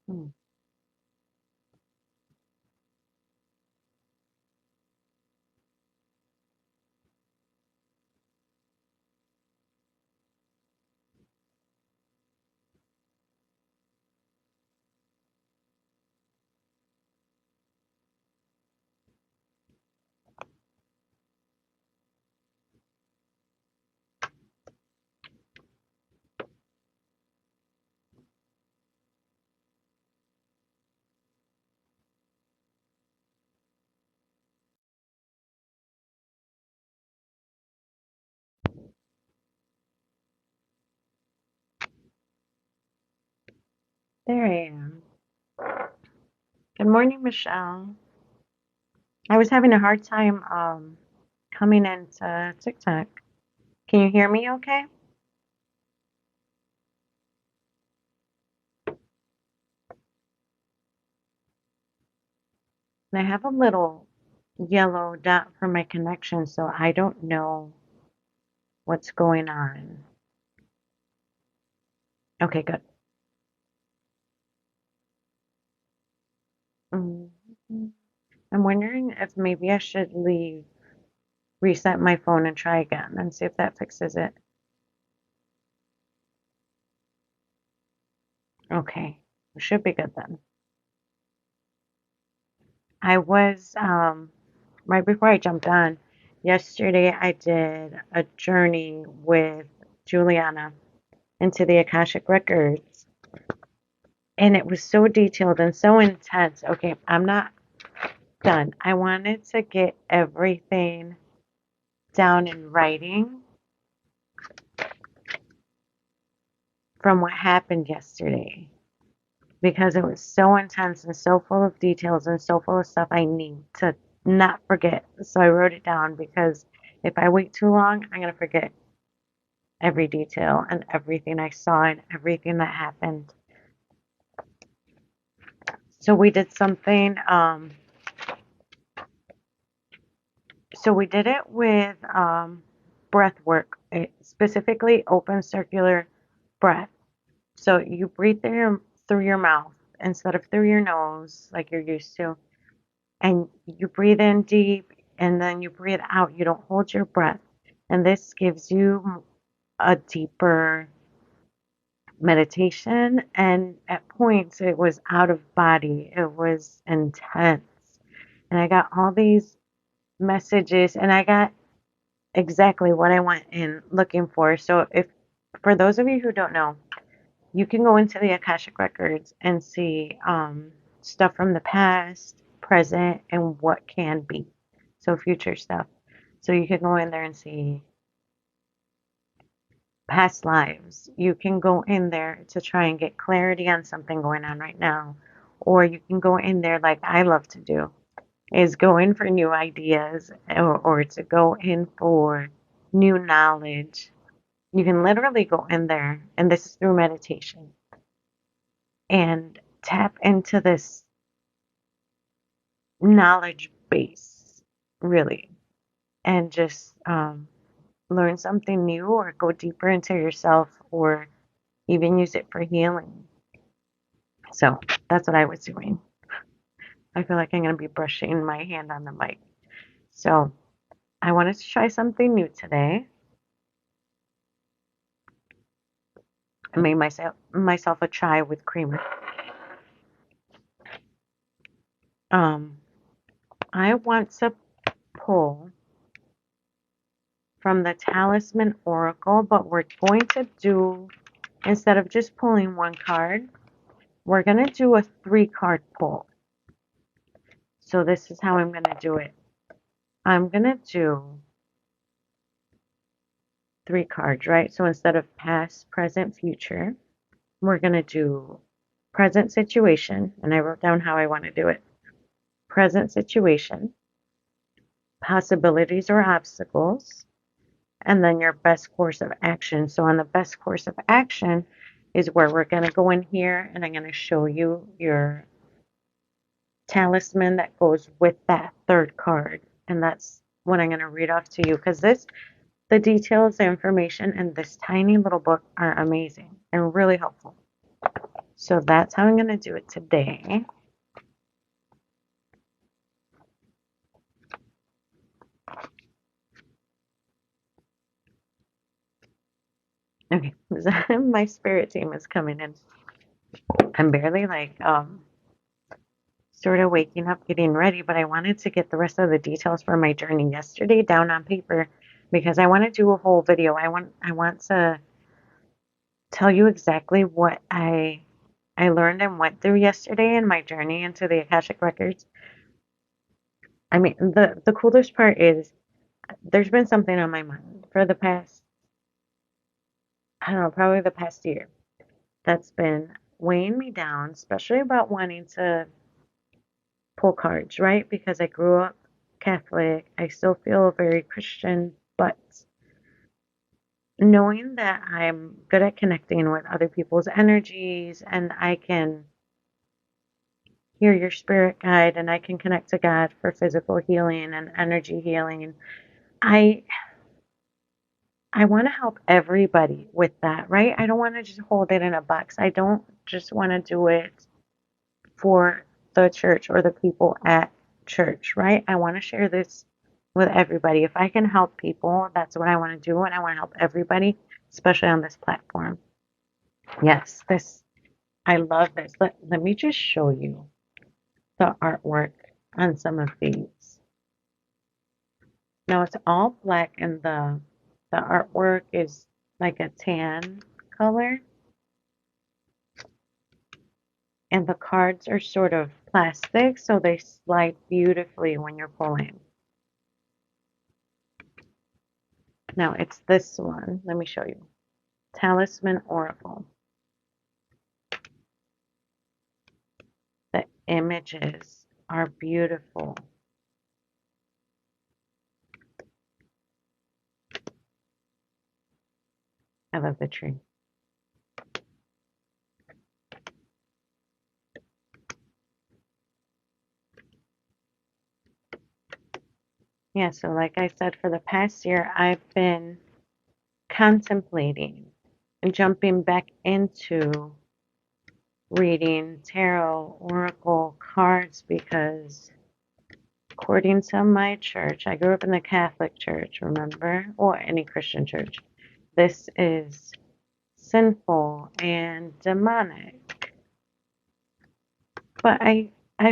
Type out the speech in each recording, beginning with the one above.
Hmm. There I am. Good morning, Michelle. I was having a hard time coming into TikTok. Can you hear me okay? And I have a little yellow dot for my connection, so I don't know what's going on. Okay, good. Mhm. I'm wondering if maybe I should leave, reset my phone and try again and see if that fixes it. Okay, it should be good then. I was right before I jumped on, yesterday I did a journey with Juliana into the Akashic Records, and it was so detailed and so intense. Okay, I'm not done. I wanted to get everything down in writing from what happened yesterday because it was so intense and so full of details and so full of stuff I need to not forget. So I wrote it down because if I wait too long, I'm going to forget every detail and everything I saw and everything that happened. So we did something, so we did it with breath work, specifically open circular breath. So you breathe through your mouth instead of through your nose like you're used to. And you breathe in deep and then you breathe out. You don't hold your breath. And this gives you a deeper meditation, and at points it was out of body, it was intense, and I got all these messages and I got exactly what I went in looking for. So if for those of you who don't know, you can go into the Akashic Records and see stuff from the past, present, and what can be, so future stuff. So you can go in there and see past lives. You can go in there to try and get clarity on something going on right now. Or you can go in there like I love to do, is go in for new ideas or to go in for new knowledge. You can literally go in there, and this is through meditation, and tap into this knowledge base, really, and just learn something new or go deeper into yourself or even use it for healing. So that's what I was doing. I feel like I'm going to be brushing my hand on the mic. So I wanted to try something new today. I made myself a chai with creamer. Um, I want to pull from the Talisman Oracle, but we're going to do, instead of just pulling one card, we're going to do a 3-card pull. So this is how I'm going to do it. I'm going to do 3 cards, right? So instead of past, present, future, we're going to do present situation, and I wrote down how I want to do it. Present situation, possibilities or obstacles, and then your best course of action. So on the best course of action is where we're going to go in here and I'm going to show you your talisman that goes with that 3rd card. And that's what I'm going to read off to you because the details, the information in this tiny little book are amazing and really helpful. So that's how I'm going to do it today. Okay, my spirit team is coming in. I'm barely like sort of waking up, getting ready, but I wanted to get the rest of the details for my journey yesterday down on paper because I want to do a whole video. I want to tell you exactly what I learned and went through yesterday in my journey into the Akashic Records. I mean, the coolest part is there's been something on my mind for the past, I don't know, probably the past year that's been weighing me down, especially about wanting to pull cards, right? Because I grew up Catholic. I still feel very Christian, but knowing that I'm good at connecting with other people's energies and I can hear your spirit guide and I can connect to God for physical healing and energy healing. I I want to help everybody with that, right? I don't want to just hold it in a box. I don't just want to do it for the church or the people at church, right? I want to share this with everybody. If I can help people, that's what I want to do, and I want to help everybody, especially on this platform. Yes, this I love this. Let me just show you the artwork on some of these. Now it's all black and the artwork is like a tan color and the cards are sort of plastic so they slide beautifully when you're pulling. Now it's this one. Let me show you. Talisman Oracle. The images are beautiful. I love the tree. Yeah, so like I said, for the past year, I've been contemplating and jumping back into reading tarot oracle cards because according to my church, I grew up in the Catholic Church, remember? Or any Christian church. This is sinful and demonic. But I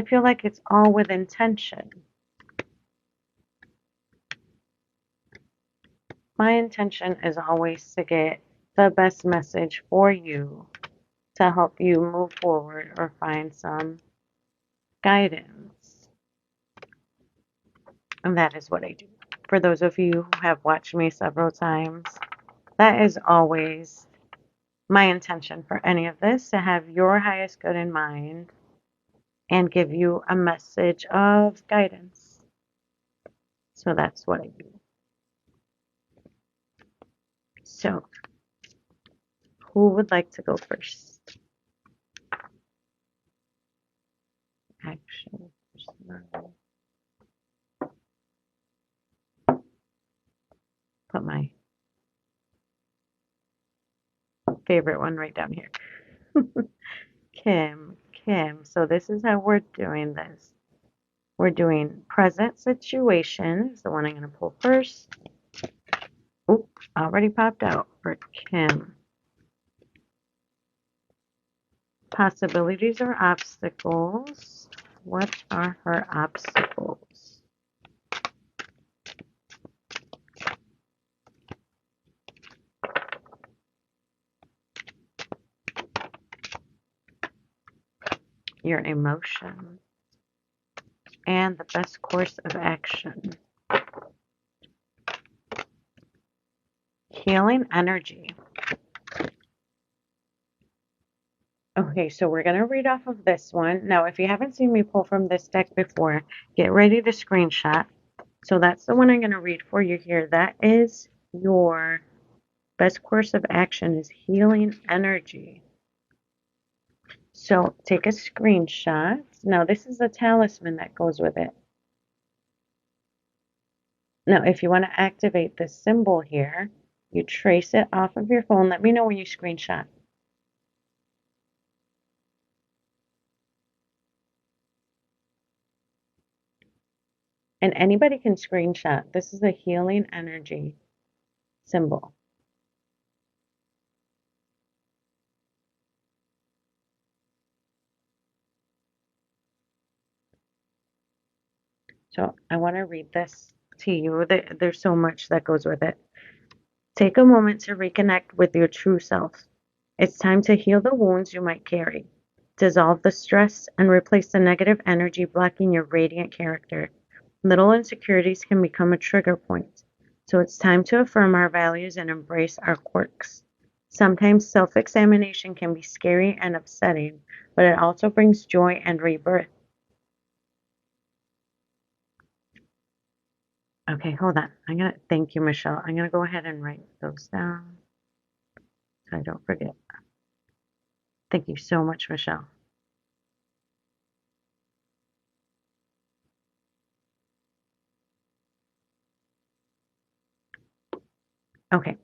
feel like it's all with intention. My intention is always to get the best message for you to help you move forward or find some guidance. And that is what I do. For those of you who have watched me several times, that is always my intention for any of this, to have your highest good in mind and give you a message of guidance. So that's what I do. So, who would like to go first? Action. Put my favorite one right down here. Kim. So this is how we're doing this. We're doing present situation is the one I'm going to pull first. Oop, already popped out for Kim. Possibilities or obstacles? What are her obstacles? Your emotion. And the best course of action. Healing energy. Okay, so we're going to read off of this one. Now, if you haven't seen me pull from this deck before, get ready to screenshot. So that's the one I'm going to read for you here. That is your best course of action is healing energy. So take a screenshot. Now, this is a talisman that goes with it. Now, if you want to activate this symbol here, you trace it off of your phone. Let me know when you screenshot. And anybody can screenshot. This is a healing energy symbol. So I want to read this to you. There's so much that goes with it. Take a moment to reconnect with your true self. It's time to heal the wounds you might carry, dissolve the stress, and replace the negative energy blocking your radiant character. Little insecurities can become a trigger point, so it's time to affirm our values and embrace our quirks. Sometimes self examination can be scary and upsetting, but it also brings joy and rebirth. Okay, hold on. Thank you, Michelle. I'm gonna go ahead and write those down so I don't forget. Thank you so much, Michelle. Okay.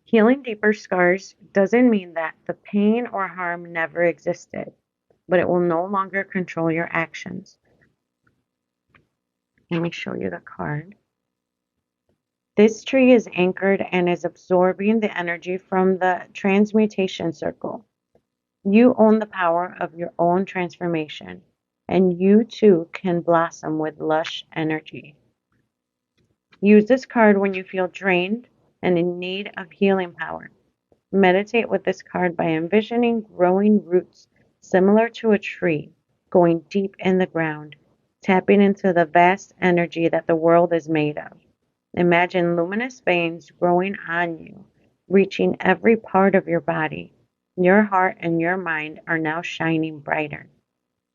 Healing deeper scars doesn't mean that the pain or harm never existed, but it will no longer control your actions. Let me show you the card. This tree is anchored and is absorbing the energy from the transmutation circle. You own the power of your own transformation, and you too can blossom with lush energy. Use this card when you feel drained and in need of healing power. Meditate with this card by envisioning growing roots similar to a tree, going deep in the ground, tapping into the vast energy that the world is made of. Imagine luminous veins growing on you, reaching every part of your body. Your heart and your mind are now shining brighter.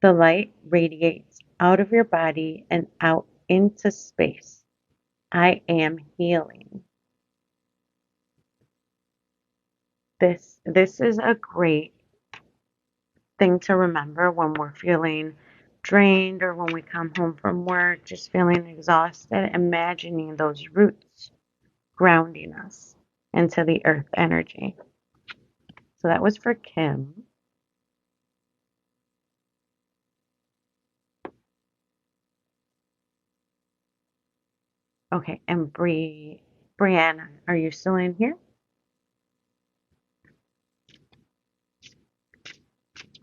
The light radiates out of your body and out into space. I am healing. This is a great thing to remember when we're feeling drained or when we come home from work, just feeling exhausted, imagining those roots grounding us into the earth energy. So that was for Kim. Okay, and Brianna, are you still in here?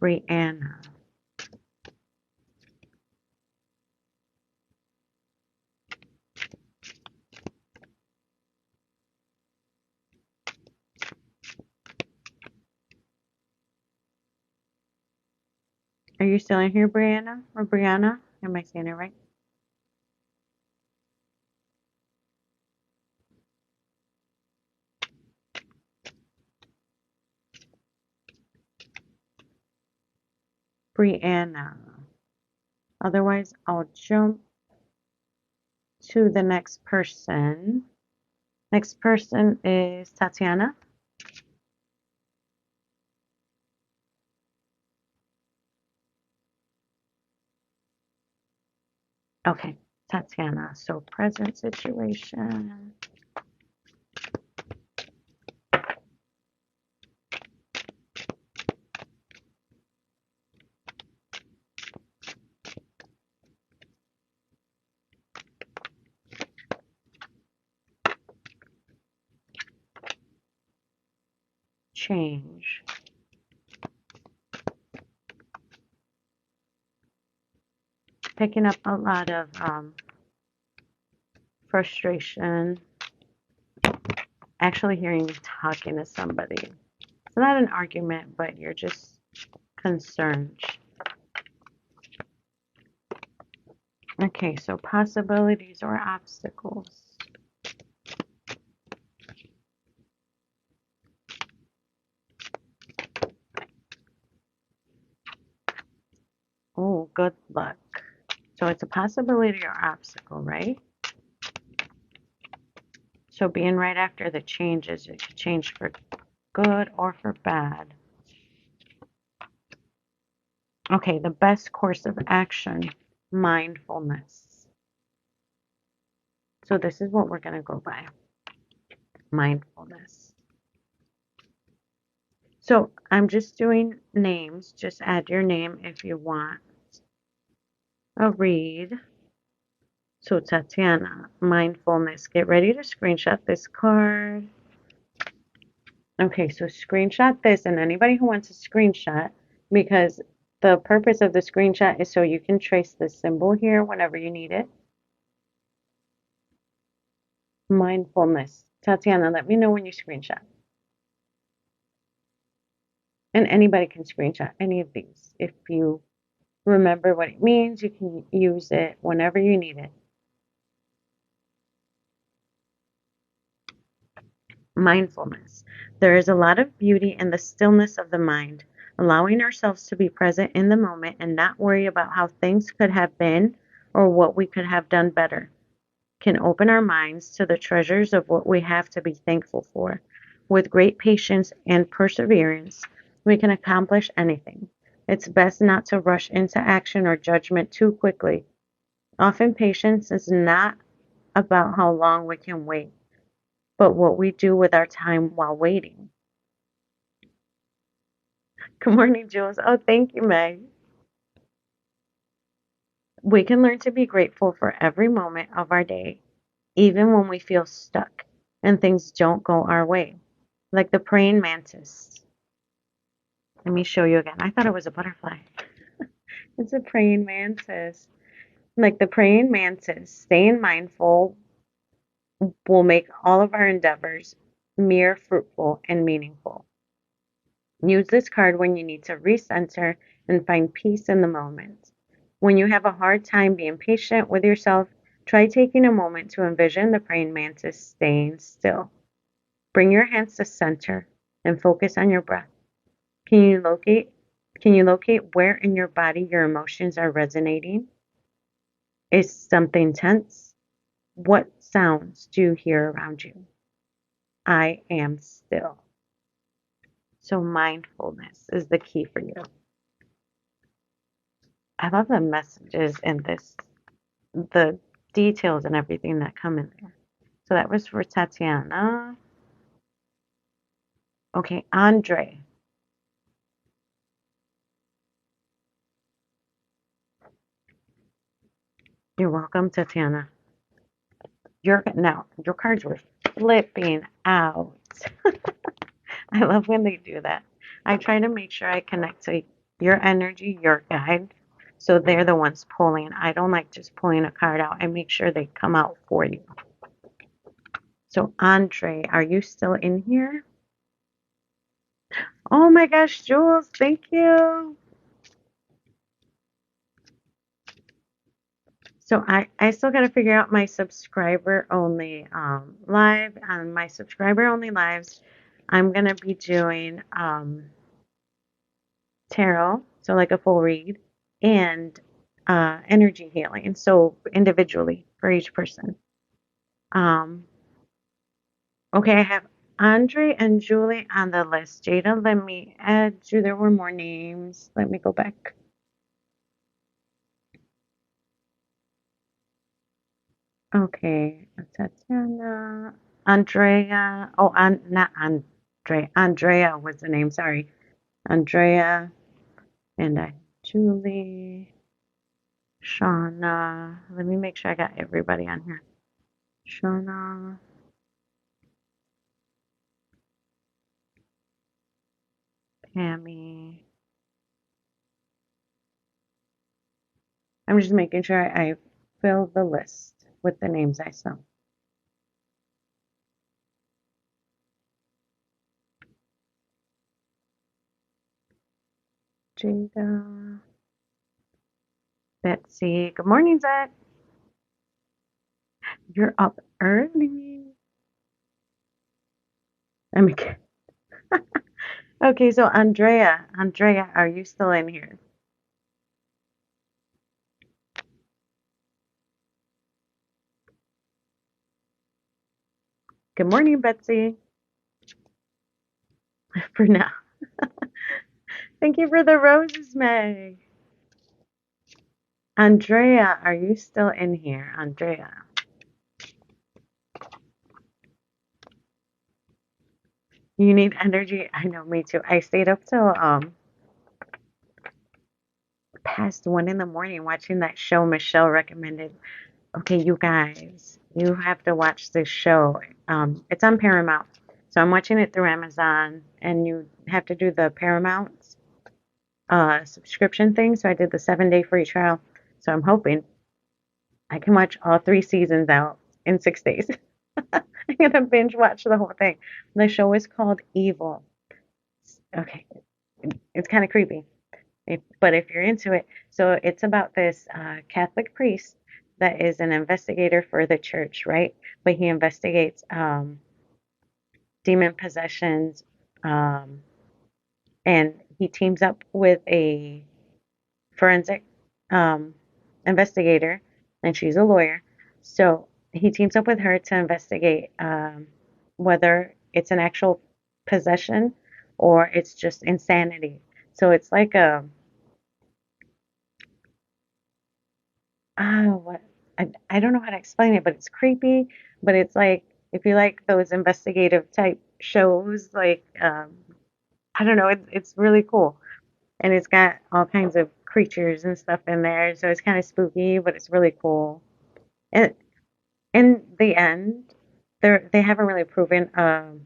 Brianna. Are you still in here, Brianna? Or Brianna? Am I saying it right? Brianna. Otherwise, I'll jump to the next person. Next person is Tatiana. Okay, Tatiana. So present situation. Change. Picking up a lot of frustration. Actually hearing you talking to somebody. It's not an argument, but you're just concerned. Okay, so possibilities or obstacles. Oh, good luck. So it's a possibility or obstacle, right? So being right after the changes, it could change for good or for bad. Okay, the best course of action, mindfulness. So this is what we're going to go by, mindfulness. So I'm just doing names. Just add your name if you want a read. So Tatiana, mindfulness. Get ready to screenshot this card. Okay, so screenshot this, and anybody who wants a screenshot, because the purpose of the screenshot is so you can trace the symbol here whenever you need it. Mindfulness. Tatiana, let me know when you screenshot. And anybody can screenshot any of these. If you remember what it means, you can use it whenever you need it. Mindfulness. There is a lot of beauty in the stillness of the mind, allowing ourselves to be present in the moment and not worry about how things could have been or what we could have done better, can open our minds to the treasures of what we have to be thankful for. With great patience and perseverance, we can accomplish anything. It's best not to rush into action or judgment too quickly. Often, patience is not about how long we can wait, but what we do with our time while waiting. Good morning, Jules. Oh, thank you, Meg. We can learn to be grateful for every moment of our day, even when we feel stuck and things don't go our way, like the praying mantis. Let me show you again. I thought it was a butterfly. It's a praying mantis. Like the praying mantis, staying mindful will make all of our endeavors mere fruitful and meaningful. Use this card when you need to recenter and find peace in the moment. When you have a hard time being patient with yourself, try taking a moment to envision the praying mantis staying still. Bring your hands to center and focus on your breath. Can you locate where in your body your emotions are resonating? Is something tense? What sounds do you hear around you? I am still. So mindfulness is the key for you. I love the messages in this, the details and everything that come in there. So that was for Tatiana. Okay, Andre. You're welcome, Tatiana. Your cards were flipping out. I love when they do that. I try to make sure I connect to your energy, your guide, so they're the ones pulling. I don't like just pulling a card out. I make sure they come out for you. So, Andre, are you still in here? Oh my gosh, Jules, thank you. So I still got to figure out my subscriber only live. On my subscriber only lives, I'm gonna be doing tarot, so like a full read, and energy healing, so individually for each person. Um, okay, I have Andre and Julie on the list. Jada, let me add you. There were more names. Let me go back. Okay, Tatiana, Andrea. Oh, not Andre. Andrea was the name. Sorry, Andrea and Julie, Shauna. Let me make sure I got everybody on here. Shauna, Tammy. I'm just making sure I fill the list with the names I saw. Jada, Betsy. Good morning, Zach. You're up early. Let me get. Okay, so Andrea, are you still in here? Good morning, Betsy. For now. Thank you for the roses, Meg. Andrea, are you still in here? Andrea. You need energy? I know, me too. I stayed up till past 1 in the morning watching that show Michelle recommended. Okay, you guys, you have to watch this show. It's on Paramount. So I'm watching it through Amazon, and you have to do the Paramount subscription thing. So I did the 7-day free trial. So I'm hoping I can watch all 3 seasons out in 6 days. I'm gonna binge watch the whole thing. The show is called Evil. Okay, it's kind of creepy. But if you're into it, so it's about this Catholic priest that is an investigator for the church, right? But he investigates demon possessions, um, and he teams up with a forensic um, investigator, and she's a lawyer. So he teams up with her to investigate whether it's an actual possession or it's just insanity. So it's like a what I don't know how to explain it, but it's creepy. But it's like if you like those investigative type shows, like I don't know, it's really cool, and it's got all kinds of creatures and stuff in there, so it's kind of spooky, but it's really cool. And in the end, they haven't really proven an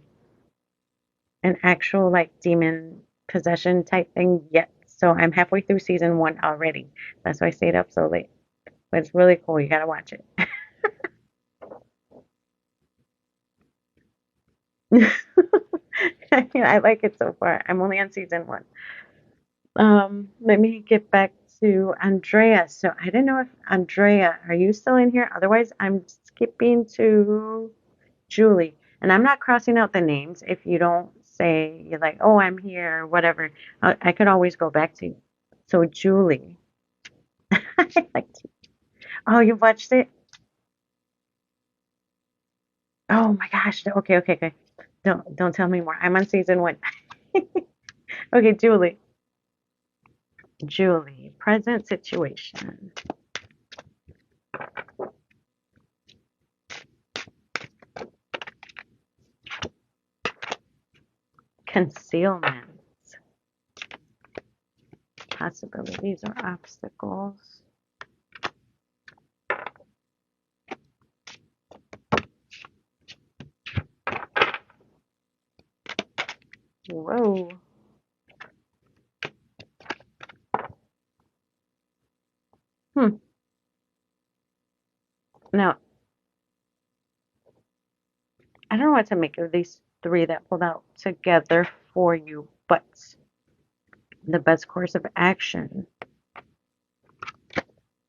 actual like demon possession type thing yet. So I'm halfway through season 1 already. That's why I stayed up so late. But it's really cool. You gotta watch it. I like it so far. I'm only on season 1. Let me get back to Andrea. So I didn't know if Andrea, are you still in here? Otherwise, I'm skipping to Julie. And I'm not crossing out the names if you don't say you're like, oh, I'm here or whatever. I could always go back to you. So Julie, I like to, oh, you watched it? Oh my gosh. Okay, okay, okay. Don't tell me more. I'm on season 1. Okay, Julie. Julie, present situation. Concealment. Possibilities or obstacles. Whoa. Hmm. Now, I don't know what to make of these 3 that pulled out together for you, but the best course of action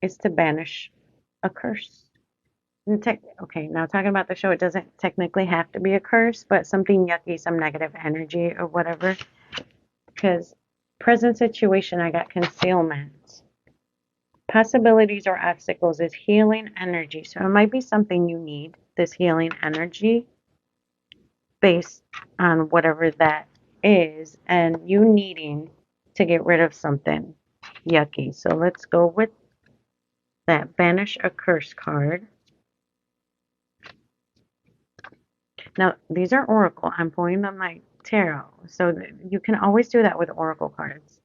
is to banish a curse. Okay, now talking about the show, it doesn't technically have to be a curse, but something yucky, some negative energy or whatever. Because present situation, I got concealment. Possibilities or obstacles is healing energy. So it might be something you need, this healing energy, based on whatever that is, and you needing to get rid of something yucky. So let's go with that. Banish a curse card. Now, these are Oracle. I'm pulling them like tarot. So you can always do that with Oracle cards.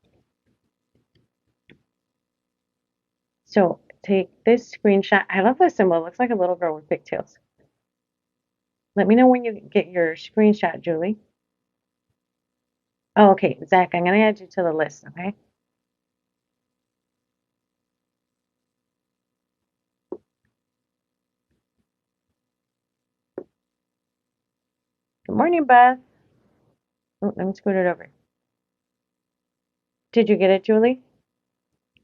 So take this screenshot. I love this symbol. It looks like a little girl with pigtails. Let me know when you get your screenshot, Julie. Oh, okay. Zach, I'm going to add you to the list, okay? Good morning, Beth. Oh, let me scoot it over. Did you get it, Julie?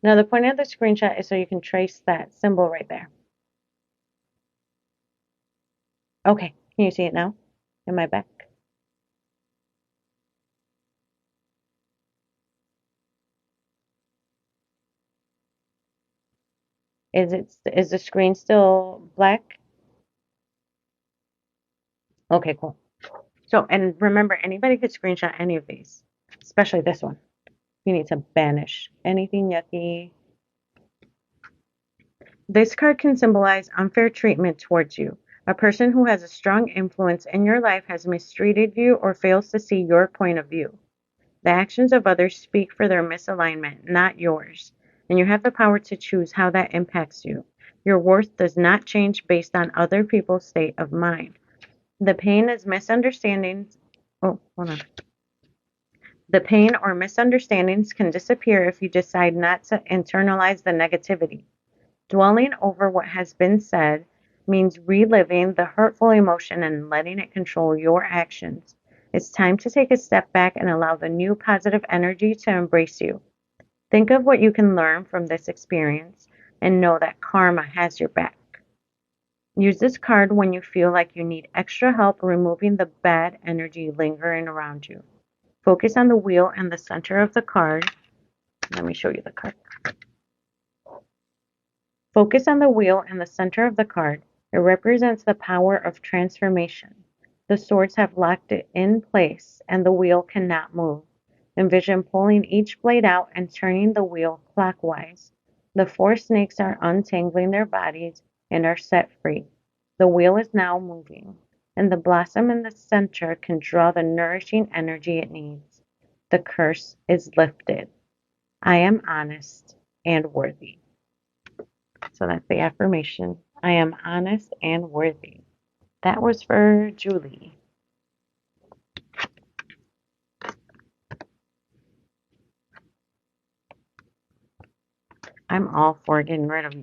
Now, the point of the screenshot is so you can trace that symbol right there. Okay. Can you see it now? In my back? Is the screen still black? Okay, cool. So, and remember, anybody could screenshot any of these, especially this one. You need to banish anything yucky. This card can symbolize unfair treatment towards you. A person who has a strong influence in your life has mistreated you or fails to see your point of view. The actions of others speak for their misalignment, not yours. And you have the power to choose how that impacts you. Your worth does not change based on other people's state of mind. The pain is misunderstandings. Oh, hold on. The pain or misunderstandings can disappear if you decide not to internalize the negativity. Dwelling over what has been said means reliving the hurtful emotion and letting it control your actions. It's time to take a step back and allow the new positive energy to embrace you. Think of what you can learn from this experience and know that karma has your back. Use this card when you feel like you need extra help removing the bad energy lingering around you. Focus on the wheel in the center of the card. Let me show you the card. Focus on the wheel in the center of the card. It represents the power of transformation. The swords have locked it in place, and the wheel cannot move. Envision pulling each blade out and turning the wheel clockwise. The four snakes are untangling their bodies and are set free. The wheel is now moving, and the blossom in the center can draw the nourishing energy it needs. The curse is lifted. I am honest and worthy. So that's the affirmation. I am honest and worthy. That was for Julie. I'm all for getting rid of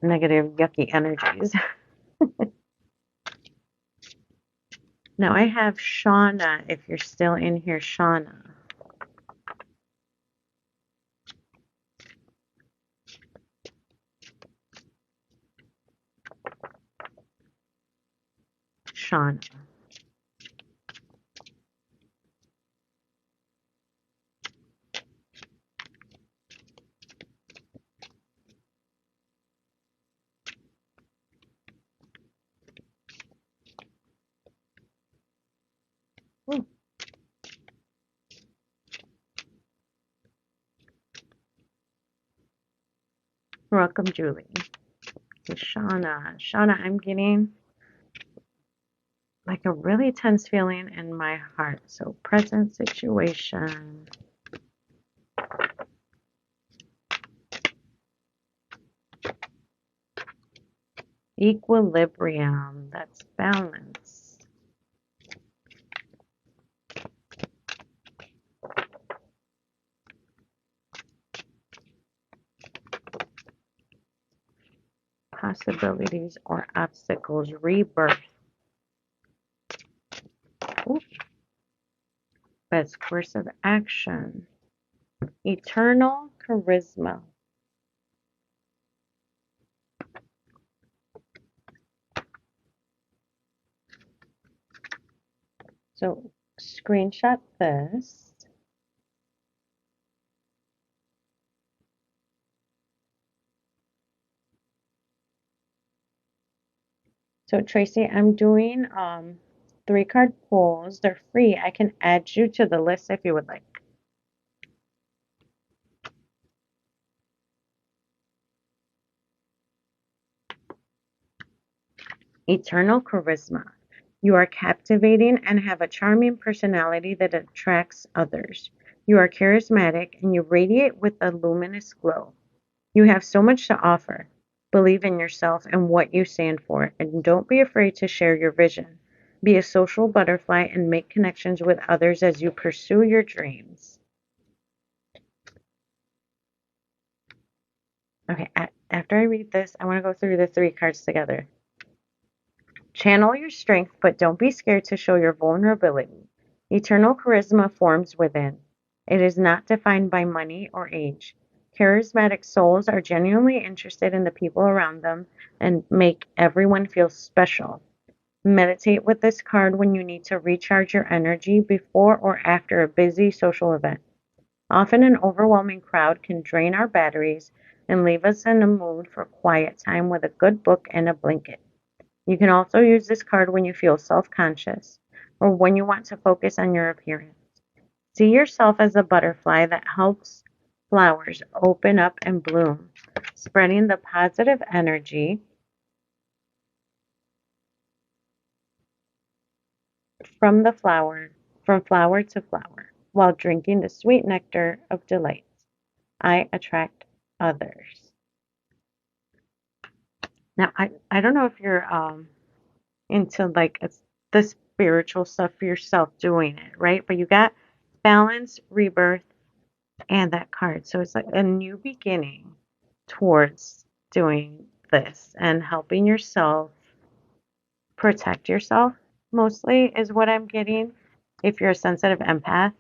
negative, yucky energies. Now I have Shauna, if you're still in here, Shauna. Shauna. Ooh. Welcome, Julie. Shauna. Shauna, I'm getting like a really tense feeling in my heart. So present situation. Equilibrium. That's balance. Possibilities or obstacles. Rebirth. Ooh. Best course of action. Eternal charisma. So screenshot this. So Tracy, I'm doing 3-card pulls. They're free. I can add you to the list if you would like. Eternal charisma. You are captivating and have a charming personality that attracts others. You are charismatic and you radiate with a luminous glow. You have so much to offer. Believe in yourself and what you stand for, and don't be afraid to share your vision. Be a social butterfly and make connections with others as you pursue your dreams. Okay, after I read this, I want to go through the 3 cards together. Channel your strength, but don't be scared to show your vulnerability. Eternal charisma forms within. It is not defined by money or age. Charismatic souls are genuinely interested in the people around them and make everyone feel special. Meditate with this card when you need to recharge your energy before or after a busy social event. Often an overwhelming crowd can drain our batteries and leave us in a mood for quiet time with a good book and a blanket. You can also use this card when you feel self-conscious or when you want to focus on your appearance. See yourself as a butterfly that helps flowers open up and bloom, spreading the positive energy from flower to flower, while drinking the sweet nectar of delight. I attract others. Now, I don't know if you're into like the spiritual stuff for yourself doing it, right? But you got balance, rebirth, and that card. So it's like a new beginning towards doing this and helping yourself protect yourself mostly is what I'm getting. If you're a sensitive empath,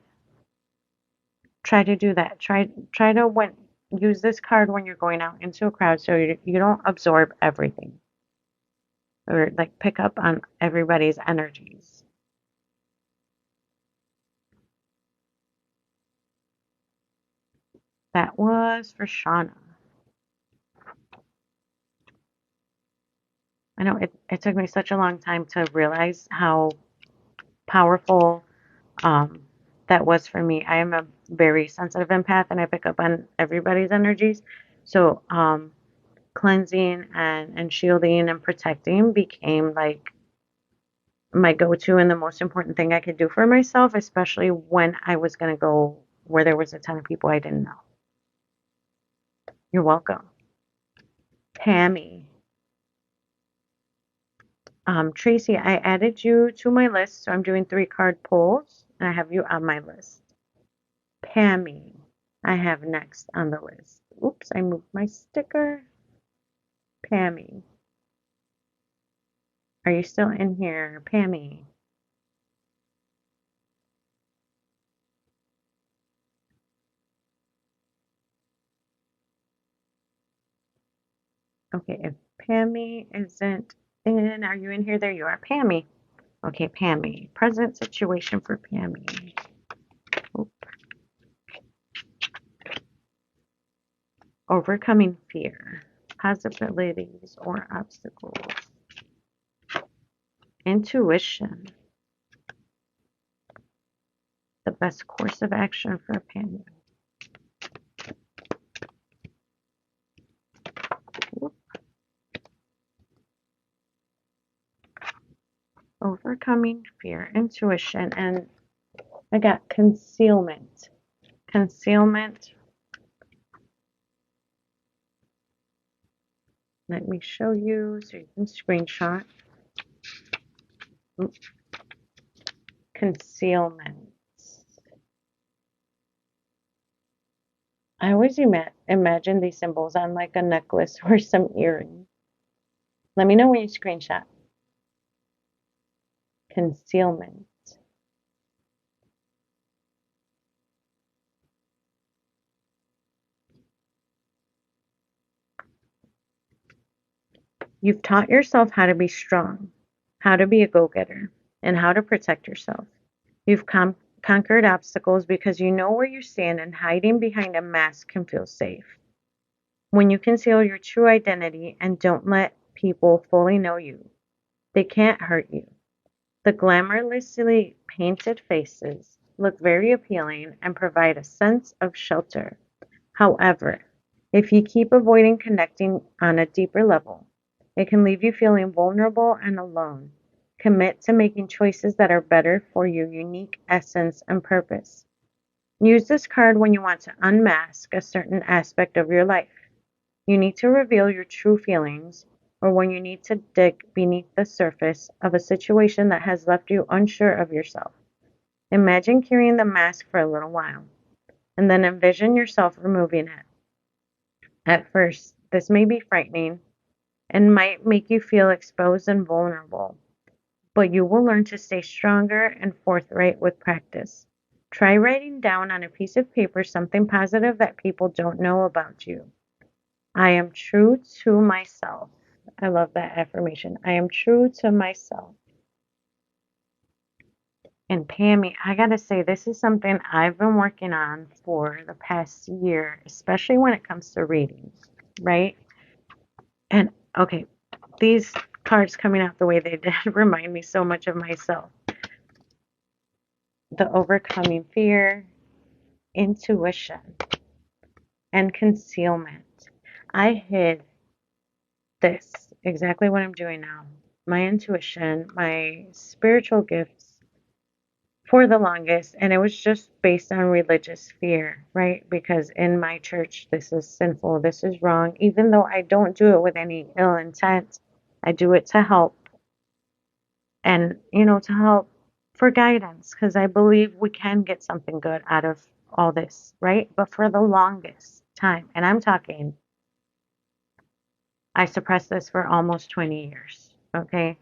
try to do that. Try to use this card when you're going out into a crowd so you don't absorb everything or like pick up on everybody's energies. That was for Shauna. I know it took me such a long time to realize how powerful um, that was for me. I am a very sensitive empath and I pick up on everybody's energies. So cleansing and shielding and protecting became like my go-to and the most important thing I could do for myself, especially when I was going to go where there was a ton of people I didn't know. You're welcome. Pammy. Tracy, I added you to my list, so I'm doing 3 card pulls, and I have you on my list. Pammy, I have next on the list. Oops, I moved my sticker. Pammy, are you still in here? Pammy. Okay, if Pammy isn't in, are you in here? There you are, Pammy. Okay, Pammy. Present situation for Pammy. Oop. Overcoming fear, possibilities or obstacles. Intuition, the best course of action for Pammy. Oop. Overcoming fear, intuition, and I got concealment. Concealment. Let me show you so you can screenshot. Oop. Concealment. I always imagine these symbols on like a necklace or some earring. Let me know when you screenshot. Concealment. You've taught yourself how to be strong, how to be a go-getter, and how to protect yourself. You've conquered obstacles because you know where you stand, and hiding behind a mask can feel safe. When you conceal your true identity and don't let people fully know you, they can't hurt you. The glamorously painted faces look very appealing and provide a sense of shelter. However, if you keep avoiding connecting on a deeper level, it can leave you feeling vulnerable and alone. Commit to making choices that are better for your unique essence and purpose. Use this card when you want to unmask a certain aspect of your life. You need to reveal your true feelings, or when you need to dig beneath the surface of a situation that has left you unsure of yourself. Imagine carrying the mask for a little while, and then envision yourself removing it. At first, this may be frightening and might make you feel exposed and vulnerable, but you will learn to stay stronger and forthright with practice. Try writing down on a piece of paper something positive that people don't know about you. I am true to myself. I love that affirmation. I am true to myself. And Pammy, I gotta say, this is something I've been working on for the past year, especially when it comes to reading, right? And okay, these cards coming out the way they did remind me so much of myself. The overcoming fear, intuition, and concealment. I hid this, exactly what I'm doing now. My intuition, my spiritual gifts for the longest, and it was just based on religious fear, right? Because in my church, this is sinful, this is wrong, even though I don't do it with any ill intent. I do it to help and, to help for guidance, because I believe we can get something good out of all this, right? But for the longest time, and I'm talking, I suppressed this for almost 20 years, okay?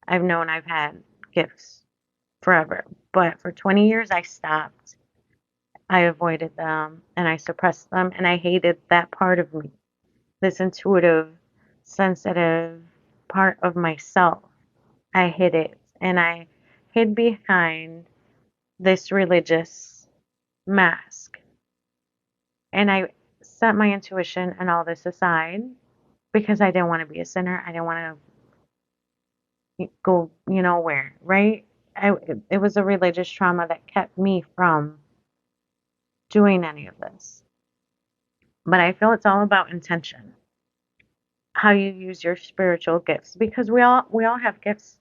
I've known I've had gifts forever, but for 20 years, I stopped. I avoided them and I suppressed them, and I hated that part of me, this intuitive, sensitive part of myself. I hid it, and I hid behind this religious mask. And I set my intuition and all this aside because I didn't want to be a sinner. I didn't want to go, where, right? It was a religious trauma that kept me from doing any of this. But I feel it's all about intention, how you use your spiritual gifts, because we all have gifts.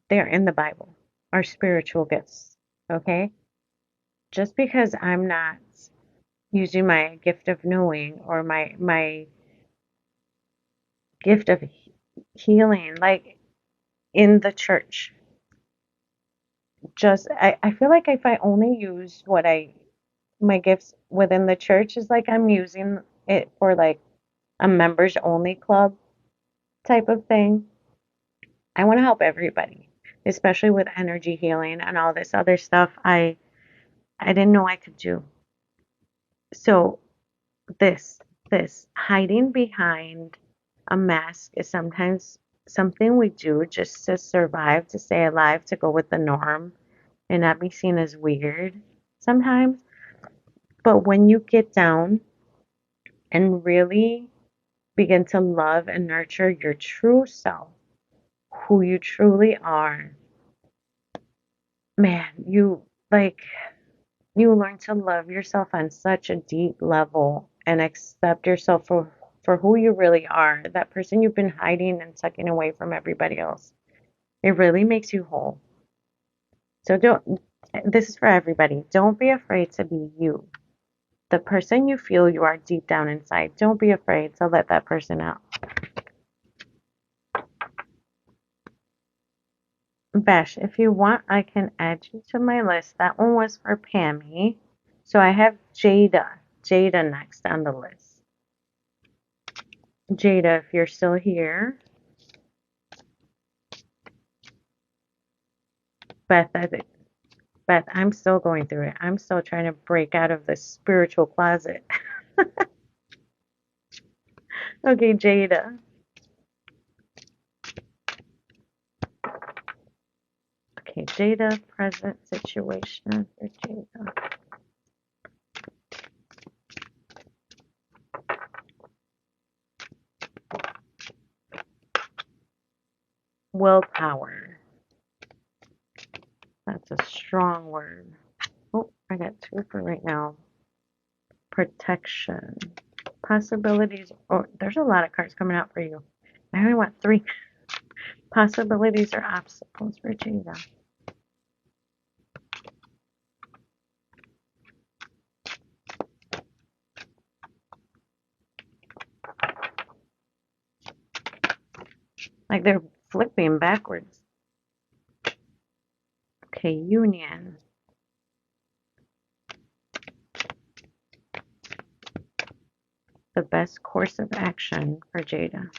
They're in the Bible, our spiritual gifts. Okay? Just because I'm not using my gift of knowing or my gift of healing, like in the church, I feel like if I only use my gifts within the church, is like I'm using it for like a members only club type of thing. I want to help everybody, especially with energy healing and all this other stuff I didn't know I could do. So this this hiding behind a mask is sometimes something we do just to survive, to stay alive, to go with the norm and not be seen as weird sometimes. But when you get down and really begin to love and nurture your true self, who you truly are, man, you learn to love yourself on such a deep level and accept yourself for who you really are, that person you've been hiding and tucking away from everybody else. It really makes you whole. So this is for everybody. Don't be afraid to be you. The person you feel you are deep down inside. Don't be afraid to let that person out. Besh, if you want, I can add you to my list. That one was for Pammy. So I have Jada. Jada next on the list. Jada, if you're still here. Beth, Beth, I'm still going through it. I'm still trying to break out of the spiritual closet. Okay, Jada. Okay, Jada, present situation for Jada. Willpower. That's a strong word. Oh, I got two for right now. Protection. Possibilities. Oh, there's a lot of cards coming out for you. I only want three. Possibilities or obstacles for Jada. Like they're flipping backwards. Okay, union. The best course of action for Jada.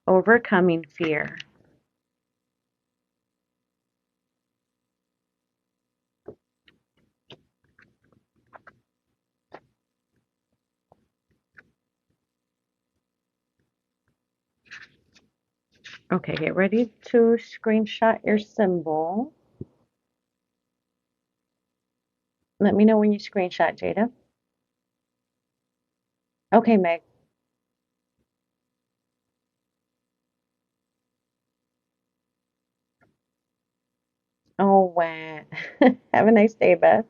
Overcoming fear. Okay, get ready to screenshot your symbol. Let me know when you screenshot, Jada. Okay, Meg. Oh, wow. Have a nice day, Beth.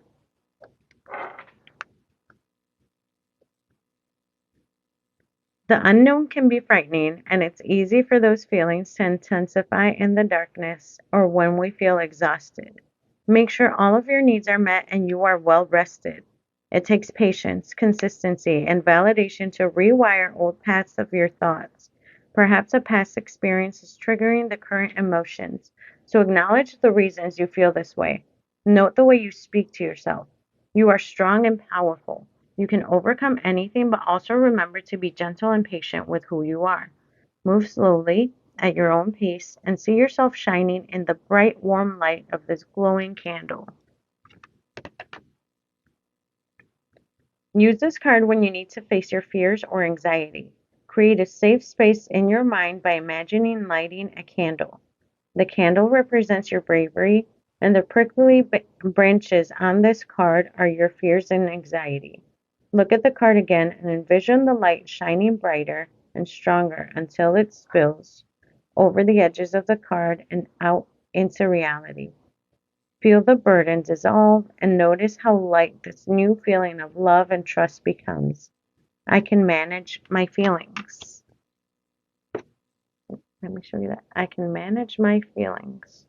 The unknown can be frightening, and it's easy for those feelings to intensify in the darkness or when we feel exhausted. Make sure all of your needs are met and you are well rested. It takes patience, consistency, and validation to rewire old paths of your thoughts. Perhaps a past experience is triggering the current emotions, so acknowledge the reasons you feel this way. Note the way you speak to yourself. You are strong and powerful. You can overcome anything, but also remember to be gentle and patient with who you are. Move slowly, at your own pace, and see yourself shining in the bright, warm light of this glowing candle. Use this card when you need to face your fears or anxiety. Create a safe space in your mind by imagining lighting a candle. The candle represents your bravery, and the prickly branches on this card are your fears and anxiety. Look at the card again and envision the light shining brighter and stronger until it spills over the edges of the card and out into reality. Feel the burden dissolve and notice how light this new feeling of love and trust becomes. I can manage my feelings. Let me show you that. I can manage my feelings.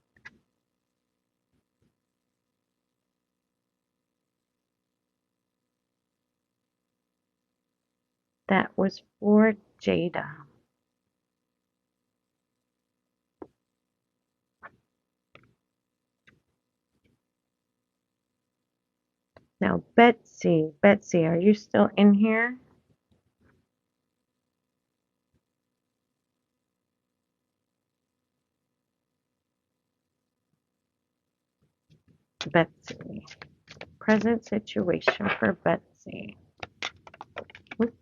That was for Jada. Now, Betsy, are you still in here? Betsy. Present situation for Betsy. Oop.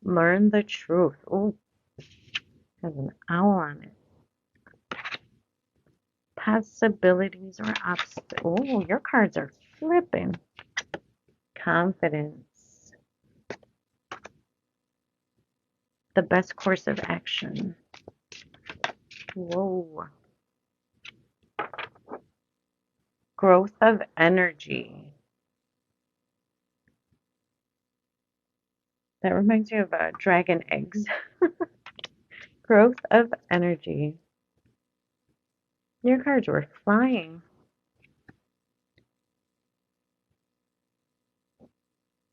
Learn the truth. Oh, has an owl on it. Possibilities or obstacles. Oh, your cards are flipping. Confidence. The best course of action. Whoa. Growth of energy. That reminds me of dragon eggs. Growth of energy. Your cards were flying.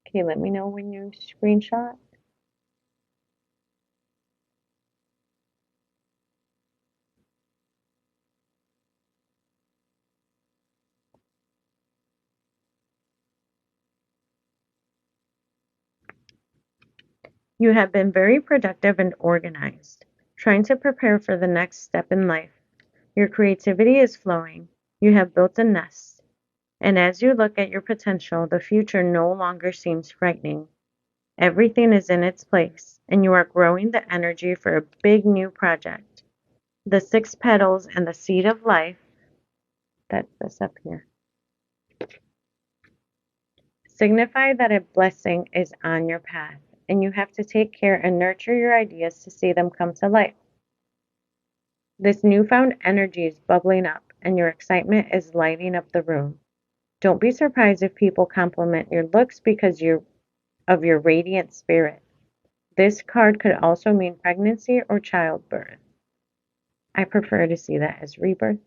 Okay, let me know when you screenshot. You have been very productive and organized, trying to prepare for the next step in life. Your creativity is flowing. You have built a nest. And as you look at your potential, the future no longer seems frightening. Everything is in its place, and you are growing the energy for a big new project. The six petals and the seed of life, that's this up here, signify that a blessing is on your path, and you have to take care and nurture your ideas to see them come to life. This newfound energy is bubbling up, and your excitement is lighting up the room. Don't be surprised if people compliment your looks because of your radiant spirit. This card could also mean pregnancy or childbirth. I prefer to see that as rebirth.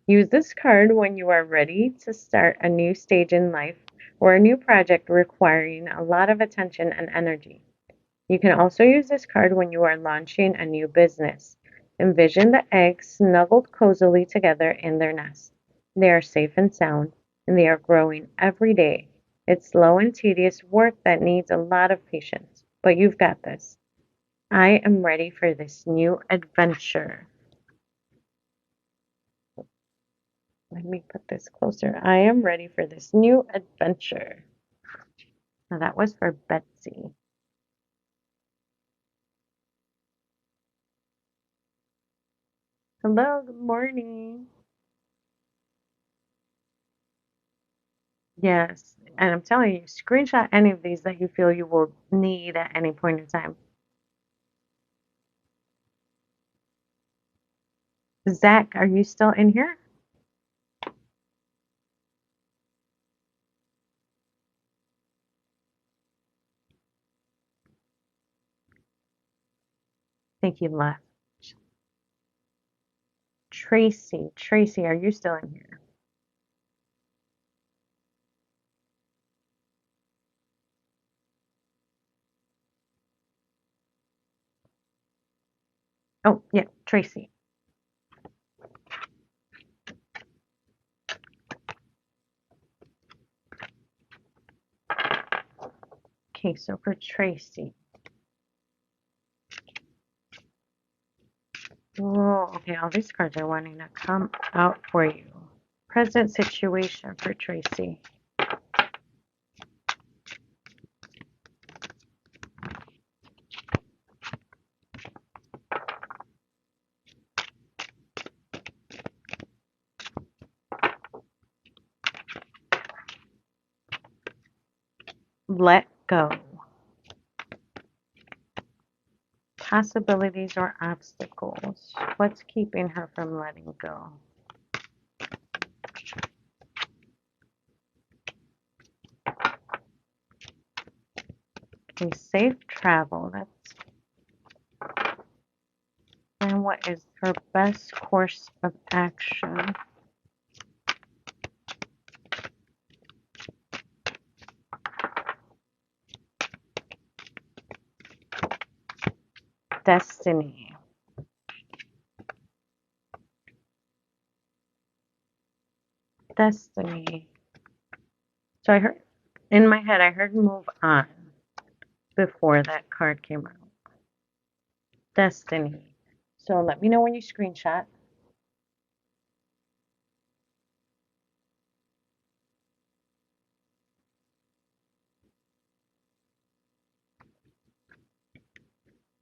Use this card when you are ready to start a new stage in life or a new project requiring a lot of attention and energy. You can also use this card when you are launching a new business. Envision the eggs snuggled cozily together in their nest. They are safe and sound, and they are growing every day. It's slow and tedious work that needs a lot of patience, but you've got this. I am ready for this new adventure. Let me put this closer. I am ready for this new adventure. Now that was for Betsy. Hello, good morning. Yes, and I'm telling you, screenshot any of these that you feel you will need at any point in time. Zach, are you still in here? think he left. Tracy, Tracy, are you still in here? Oh, yeah, Tracy. Okay, so for Tracy. Whoa, okay, all these cards are wanting to come out for you. Present situation for Tracy. Let go. Possibilities or obstacles. What's keeping her from letting go? Okay, safe travel. And what is her best course of action? Destiny. Destiny. So I heard, in my head, I heard move on before that card came out. Destiny. So let me know when you screenshot.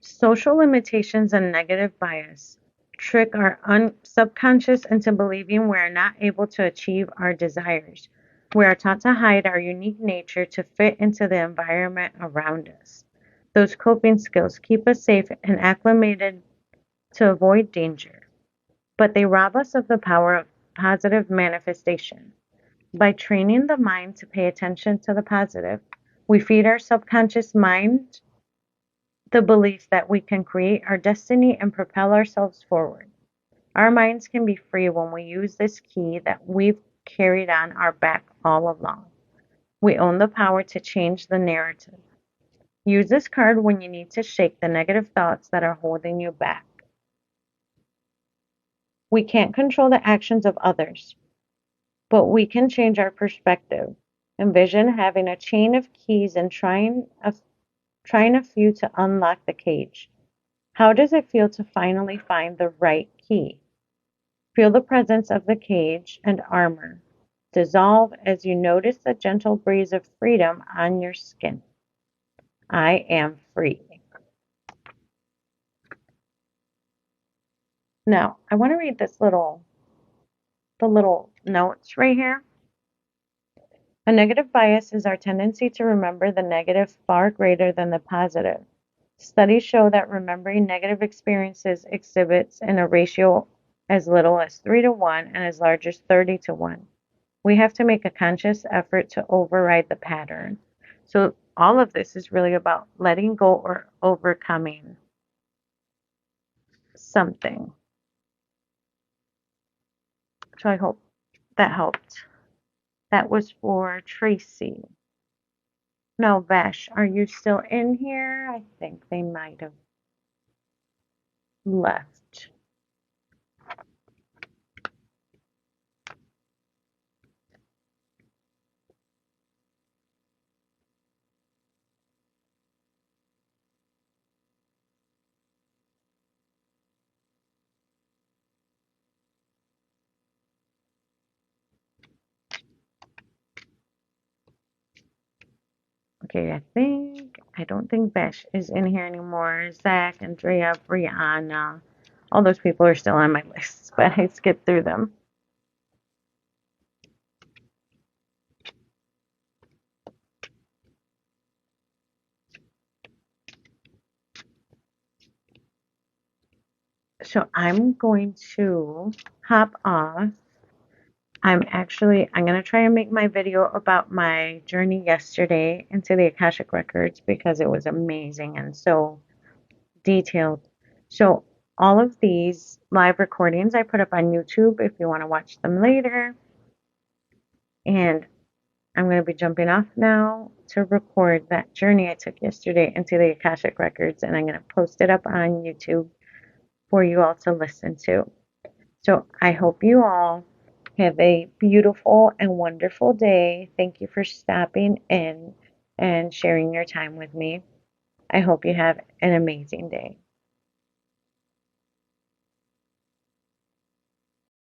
Social limitations and negative bias trick our subconscious into believing we are not able to achieve our desires. We are taught to hide our unique nature to fit into the environment around us. Those coping skills keep us safe and acclimated to avoid danger, but they rob us of the power of positive manifestation. By training the mind to pay attention to the positive, we feed our subconscious mind the belief that we can create our destiny and propel ourselves forward. Our minds can be free when we use this key that we've carried on our back all along. We own the power to change the narrative. Use this card when you need to shake the negative thoughts that are holding you back. We can't control the actions of others, but we can change our perspective. Envision having a chain of keys and trying a few to unlock the cage. How does it feel to finally find the right key? Feel the presence of the cage and armor dissolve as you notice the gentle breeze of freedom on your skin. I am free. Now, I want to read the little notes right here. A negative bias is our tendency to remember the negative far greater than the positive. Studies show that remembering negative experiences exhibits in a ratio as little as 3 to 1 and as large as 30 to 1. We have to make a conscious effort to override the pattern. So all of this is really about letting go or overcoming something. So I hope that helped. That was for Tracy. No, Vash, are you still in here? I think they might have left. Okay, I don't think Vash is in here anymore. Zach, Andrea, Brianna, all those people are still on my list, but I skipped through them. So I'm going to hop off. I'm going to try and make my video about my journey yesterday into the Akashic Records because it was amazing and so detailed. So all of these live recordings I put up on YouTube if you want to watch them later. And I'm going to be jumping off now to record that journey I took yesterday into the Akashic Records, and I'm going to post it up on YouTube for you all to listen to. So I hope you all have a beautiful and wonderful day. Thank you for stopping in and sharing your time with me. I hope you have an amazing day.